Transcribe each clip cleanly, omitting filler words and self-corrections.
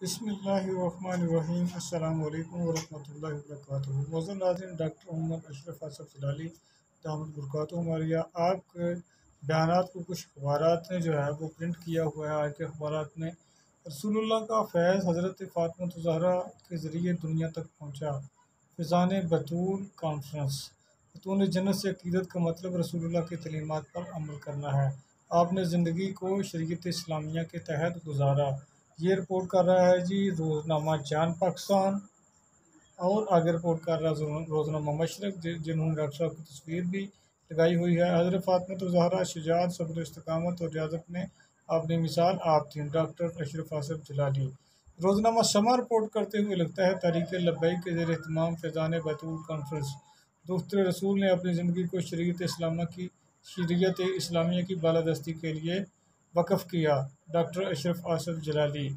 बिस्मिल्लाहिर्रहमानिर्रहीम। अस्सलाम वालेकुम वरहमतुल्लाहि वबरकातुहू। मौजूद नाज़रीन, डॉक्टर मोहम्मद अशरफ आसफ़ ज़लाली दामद बरकातुहू हमारिया आपके बयानात को कुछ अखबारात ने जो है वो प्रिंट किया हुआ है। आज के अखबारात में रसूलुल्लाह का फैज़ हज़रत फ़ातिमा ज़हरा के ज़रिए दुनिया तक पहुँचा। फ़िज़ान बतूल कॉन्फ्रेंस। बतून जन्नत से अक़ीदत का मतलब रसूलुल्लाह की तलीमात पर अमल करना है। आपने ज़िंदगी को शरीयत इस्लामिया के तहत गुजारा। ये रिपोर्ट कर रहा है जी रोज़नामा जान पाकिस्तान, और आगे रिपोर्ट कर रहा है रोज़नामा मशरक़, जिन्होंने डॉक्टर साहब की तस्वीर भी लगाई हुई है। हज़रत फ़ातिमा ज़हरा शुजाअत, सब्र, इस्तिक़ामत और रियाज़त में अपनी मिसाल आप थीं। डॉक्टर अशरफ आसफ़ ज़लाली। रोज़नामा शमा रिपोर्ट करते हुए लगता है तहरीक लब्बैक के ज़ेर एहतमाम फ़िज़ान बतूल कॉन्फ्रेंस दुख्तर रसूल ने अपनी ज़िंदगी को शरीयत इस्लामिया की बालादस्ती के लिए वक़्फ़ किया। डॉक्टर अशरफ आसफ़ ज़लाली।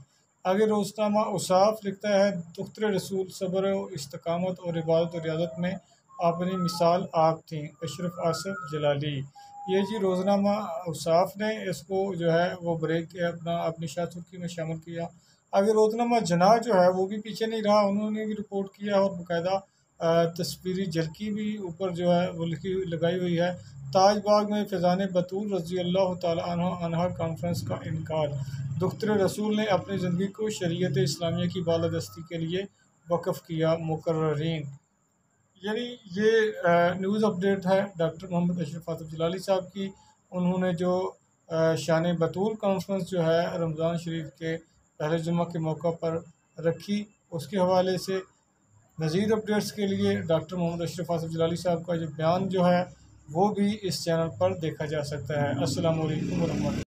आगे रोज़नामा औसाफ लिखता है दुख्तर रसूल सब्र, इस्तिक़ामत और इबादत और रियाज़त में अपनी मिसाल आप थीं। अशरफ आसफ़ ज़लाली। ये जी रोज़नामा औसाफ ने इसको जो है वो ब्रेक किया, अपनी शाह सुर्खी में शामिल किया। आगे रोज़नामा जना जो है वो भी पीछे नहीं रहा, उन्होंने भी रिपोर्ट किया और बाकायदा तस्वीरी झलकी भी ऊपर जो है वो लगाई हुई है। ताजबाग में फ़िज़ान बतूल रज़ियल्लाहु तआला अन्हा कॉन्फ्रेंस का इनकार। दुख्तर रसूल ने अपनी ज़िंदगी को शरीयत इस्लामिया की बालादस्ती के लिए वक़्फ़ किया। मुकर्ररीन, यानी ये न्यूज़ अपडेट है डॉक्टर मोहम्मद अशरफ आसफ़ ज़लाली साहब की। उन्होंने जो शान बतूल कॉन्फ्रेंस जो है रमज़ान शरीफ के पहले जुम्मा के मौका पर रखी, उसके हवाले से मज़ीद अपडेट्स के लिए डॉक्टर मोहम्मद अशरफ आसफ़ ज़लाली साहब का जो बयान जो है वो भी इस चैनल पर देखा जा सकता है। अस्सलामु अलैकुम वरहमतुल्लाह।